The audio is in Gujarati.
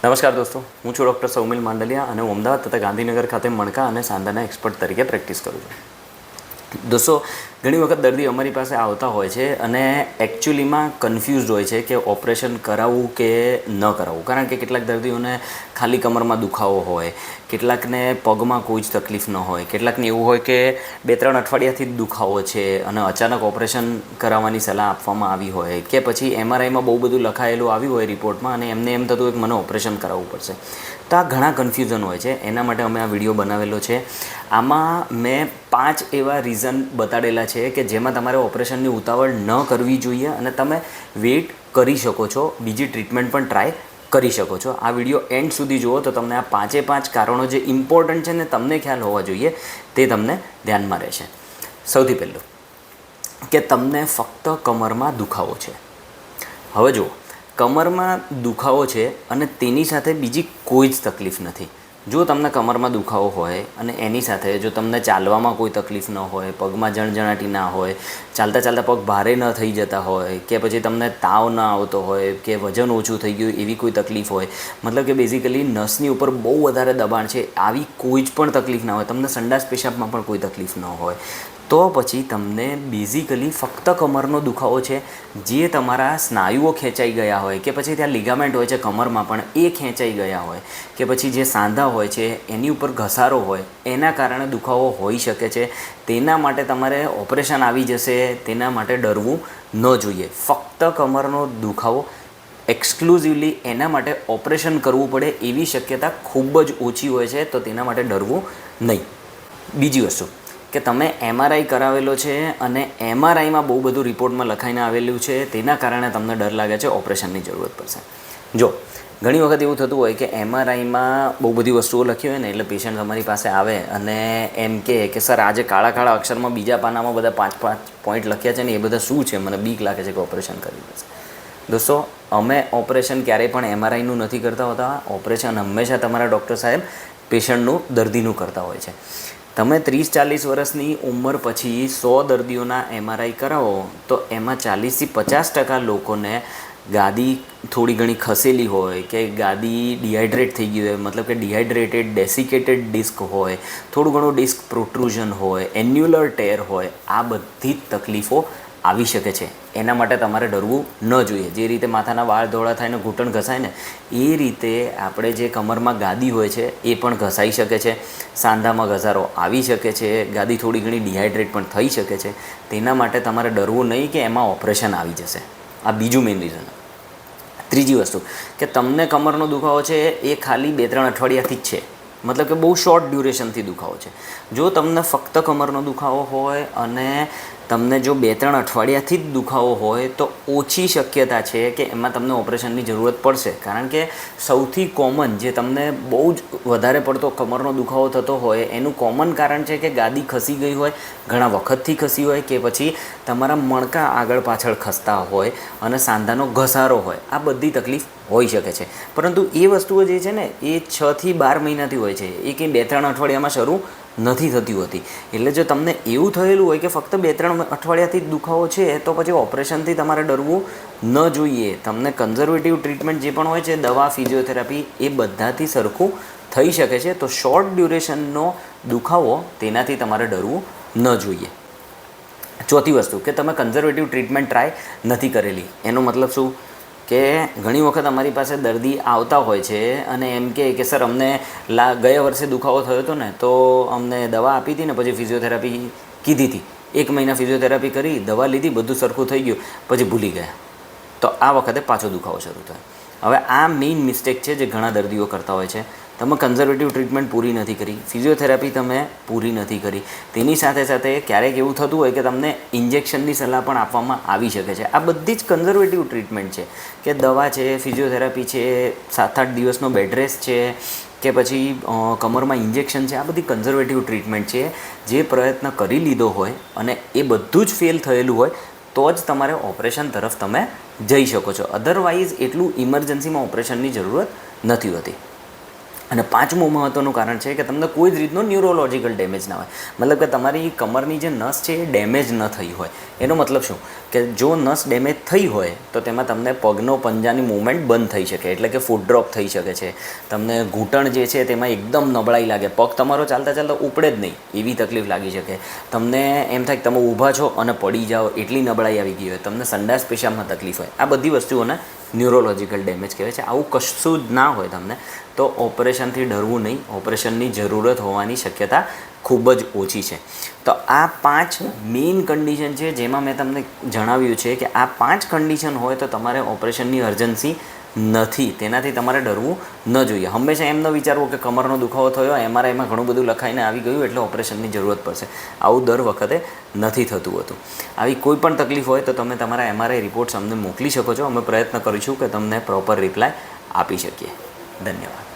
નમસ્કાર દોસ્તો, હું છું ડૉક્ટર સૌમિલ માંડલિયા અને હું અમદાવાદ તથા ગાંધીનગર ખાતે મણકા અને સાંધાના એક્સપર્ટ તરીકે પ્રેક્ટિસ કરું છું. દોસ્તો, ઘણી વખત દર્દી અમારી પાસે આવતા હોય છે અને એકચ્યુઅલીમાં કન્ફ્યુઝડ હોય છે કે ઓપરેશન કરાવવું કે ન કરાવવું. કારણ કે કેટલાક દર્દીઓને ખાલી કમરમાં દુખાવો હોય, કેટલાકને પગમાં કોઈ જ તકલીફ ન હોય, કેટલાકને એવું હોય કે 2-3 અઠવાડિયાથી જ દુખાવો છે અને અચાનક ઓપરેશન કરાવવાની સલાહ આપવામાં આવી હોય, કે પછી MRIમાં બહુ બધું લખાયેલું આવ્યું હોય રિપોર્ટમાં અને એમને એમ થતું હોય કે મને ઓપરેશન કરાવવું પડશે. તો આ ઘણા કન્ફ્યુઝન હોય છે. એના માટે અમે આ વિડીયો બનાવેલો છે. આમાં મેં 5 એવા રીઝન બતાડેલા છે કે જેમાં તમારે ઓપરેશનની ઉતાવળ ન કરવી જોઈએ અને તમે વેઇટ કરી શકો છો, બીજી ટ્રીટમેન્ટ પણ ટ્રાય કરી શકો છો. આ વિડીયો એન્ડ સુધી જુઓ તો તમને આ 5 કારણો જે ઇમ્પોર્ટન્ટ છે ને તમને ખ્યાલ હોવા જોઈએ તે તમને ધ્યાનમાં રહેશે. સૌથી પહેલું કે તમને ફક્ત કમરમાં દુખાવો છે. હવે જુઓ, કમરમાં દુખાવો છે અને તેની સાથે બીજી કોઈ જ તકલીફ નથી. જો તમને કમરમાં દુખાવો હોય અને એની સાથે જો તમને ચાલવામાં કોઈ તકલીફ ન હોય, પગમાં જણજણાટી ના હોય, ચાલતા ચાલતા પગ ભારે ન થઈ જતા હોય, કે પછી તમને તાવ ન આવતો હોય, કે વજન ઓછું થઈ ગયું એવી કોઈ તકલીફ હોય, મતલબ કે બેઝિકલી નસની ઉપર બહુ વધારે દબાણ છે, આવી કોઈ જ પણ તકલીફ ના હોય, તમને સંડાસ પેશાબમાં પણ કોઈ તકલીફ ન હોય, તો પછી તમને બેઝિકલી ફક્ત કમરનો દુખાવો છે. જે તમારા સ્નાયુઓ ખેંચાઈ ગયા હોય, કે પછી ત્યાં લિગામેન્ટ હોય છે કમરમાં પણ એ ખેંચાઈ ગયા હોય, કે પછી જે સાંધા હોય છે એની ઉપર ઘસારો હોય, એના કારણે દુખાવો હોઈ શકે છે. તેના માટે તમારે ઓપરેશન આવી જશે તેના માટે ડરવું ન જોઈએ. ફક્ત કમરનો દુખાવો એક્સક્લુઝિવલી એના માટે ઓપરેશન કરવું પડે એવી શક્યતા ખૂબ જ ઓછી હોય છે, તો તેના માટે ડરવું નહીં. બીજી વસ્તુ કે તમે MRI કરાવેલો છે અને MRIમાં બહુ બધું રિપોર્ટમાં લખાઈને આવેલું છે, તેના કારણે તમને ડર લાગે છે ઓપરેશનની જરૂરત પડશે. જો ઘણી વખત એવું થતું હોય કે MRIમાં બહુ બધી વસ્તુઓ લખી હોય ને એટલે પેશન્ટ અમારી પાસે આવે અને એમ કહે કે સર આજે કાળા કાળા અક્ષરમાં બીજા પાનામાં બધા 5 પોઈન્ટ લખ્યા છે ને એ બધા શું છે, મને બીક લાગે છે કે ઓપરેશન કરવી પડશે. દોસ્તો, અમે ઓપરેશન ક્યારેય પણ MRIનું નથી કરતા હોતા. ઓપરેશન હંમેશા તમારા ડૉક્ટર સાહેબ પેશન્ટનું, દર્દીનું કરતા હોય છે. તમે 30-40 વર્ષની ઉંમર પછી 100 દર્દીઓના MRI કરાવો તો એમાં 40-50% લોકોને ગાદી થોડી ઘણી ખસેલી હોય, કે ગાદી ડિહાઇડ્રેટ થઈ ગઈ હોય, મતલબ કે ડિહાઇડ્રેટેડ ડેસિકેટેડ ડિસ્ક હોય, થોડું ઘણું ડિસ્ક પ્રોટ્રુઝન હોય, એન્યુલર ટેર હોય, આ બધી જ તકલીફો આવી શકે છે. એના માટે તમારે ડરવું ન જોઈએ. જે રીતે માથાના વાળ ધોળા થાય ને ઘૂંટણ ઘસાય ને એ રીતે આપણે જે કમરમાં ગાદી હોય છે એ પણ ઘસાઈ શકે છે, સાંધામાં ઘસારો આવી શકે છે, ગાદી થોડી ઘણી ડિહાઇડ્રેટ પણ થઈ શકે છે. તેના માટે તમારે ડરવું નહીં કે એમાં ઓપરેશન આવી જશે. આ બીજું મેઇન રીઝન. ત્રીજી વસ્તુ કે તમને કમરનો દુખાવો છે એ ખાલી 2-3 અઠવાડિયાથી જ છે, મતલબ કે બહુ શોર્ટ ડ્યુરેશનથી દુખાવો છે. જો તમને ફક્ત કમરનો દુખાવો હોય અને તમને જો 2-3 અઠવાડિયાથી જ દુખાવો હોય તો ઓછી શક્યતા છે કે એમાં તમને ઓપરેશનની જરૂરત પડશે. કારણ કે સૌથી કોમન જે તમને બહુ જ વધારે પડતો કમરનો દુખાવો થતો હોય એનું કોમન કારણ છે કે ગાદી ખસી ગઈ હોય, ઘણા વખતથી ખસી હોય, કે પછી તમારા મણકા આગળ પાછળ ખસતા હોય અને સાંધાનો ઘસારો હોય. આ બધી તકલીફ હોઈ શકે છે. પરંતુ એ વસ્તુઓ જે છે ને એ 6 થી 12 મહિનાથી હોય છે, એ કંઈ 2-3 અઠવાડિયામાં શરૂ નથી થતી હોતી. એટલે જો તમને એવું થયેલું હોય કે ફક્ત 2-3 અઠવાડિયાથી જ દુખાવો છે તો પછી ઓપરેશનથી તમારે ડરવું ન જોઈએ. તમને કન્ઝર્વેટિવ ટ્રીટમેન્ટ જે પણ હોય છે, દવા, ફિઝિયોથેરાપી, એ બધાથી સરખું થઈ શકે છે. તો શોર્ટ ડ્યુરેશનનો દુખાવો તેનાથી તમારે ડરવું ન જોઈએ. ચોથી વસ્તુ કે તમે કન્ઝર્વેટિવ ટ્રીટમેન્ટ ટ્રાય નથી કરેલી. એનો મતલબ શું કે ઘણી વખત અમારી પાસે દર્દી આવતા હોય છે અને એમ કહે કે સર અમને ગયા વર્ષે દુખાવો થયો હતો ને તો અમને દવા આપી હતી ને પછી ફિઝિયોથેરાપી કીધી હતી, 1 મહિના ફિઝિયોથેરાપી કરી, દવા લીધી, બધું સરખું થઈ ગયું, પછી ભૂલી ગયા, તો આ વખતે પાછો દુખાવો શરૂ થાય. હવે આ મેઇન મિસ્ટેક છે જે ઘણા દર્દીઓ કરતા હોય છે. તમે કન્ઝર્વેટિવ ટ્રીટમેન્ટ પૂરી નથી કરી, ફિઝિયોથેરાપી તમે પૂરી નથી કરી, તેની સાથે સાથે ક્યારેક એવું થતું હોય કે તમને ઇન્જેક્શનની સલાહ પણ આપવામાં આવી શકે છે. આ બધી જ કન્ઝર્વેટિવ ટ્રીટમેન્ટ છે કે દવા છે, ફિઝિયોથેરાપી છે, 7-8 દિવસનો બેડ રેસ્ટ છે, કે પછી કમરમાં ઇન્જેક્શન છે. આ બધી કન્ઝર્વેટિવ ટ્રીટમેન્ટ છે. જે પ્રયત્ન કરી લીધો હોય અને એ બધું જ ફેલ થયેલું હોય તો જ તમારે ઓપરેશન તરફ તમે જઈ શકો છો. અધરવાઇઝ એટલું ઇમરજન્સીમાં ઓપરેશનની જરૂરત નથી હોતી. અને પાંચમું મહત્ત્વનું કારણ છે કે તમને કોઈ જ રીતનો ન્યુરોલોજિકલ ડેમેજ ના હોય, મતલબ કે તમારી કમરની જે નસ છે એ ડેમેજ ન થઈ હોય. એનો મતલબ શું કે જો નસ ડેમેજ થઈ હોય તો તેમાં તમને પગનો પંજાની મૂવમેન્ટ બંધ થઈ શકે, એટલે કે ફૂટ ડ્રોપ થઈ શકે છે. તમને ઘૂંટણ જે છે તેમાં એકદમ નબળાઈ લાગે, પગ તમારો ચાલતા ચાલતા ઉપડે જ નહીં એવી તકલીફ લાગી શકે. તમને એમ થાય કે તમે ઊભા છો અને પડી જાઓ એટલી નબળાઈ આવી ગઈ હોય, તમને સંડાસ પેશાબમાં તકલીફ હોય. આ બધી વસ્તુઓને ન્યુરોલોજિકલ ડેમેજ કહેવાય છે. આવું કશું જ ના હોય તમને તો ઓપરેશનથી ડરવું નહીં, ઓપરેશનની જરૂરત હોવાની શક્યતા ખૂબ જ ઓછી છે. તો આ 5 મેઇન કન્ડિશન છે જેમાં મેં તમને જણાવ્યું છે કે આ 5 કન્ડિશન હોય તો તમારે ઓપરેશનની અર્જન્સી નથી, તેનાથી તમારે ડરવું ન જોઈએ. હંમેશા એમ ન વિચારવું કે કમરનો દુખાવો થયો, એમાં ઘણું બધું લખાઈને આવી ગયું એટલે ઓપરેશનની જરૂરત પડશે. આવું દર વખતે નથી થતું હતું. આવી કોઈ પણ તકલીફ હોય તો તમે તમારા MRI રિપોર્ટ્સ અમને મોકલી શકો છો. અમે પ્રયત્ન કરીશું કે તમને પ્રોપર રિપ્લાય આપી શકીએ. ધન્યવાદ.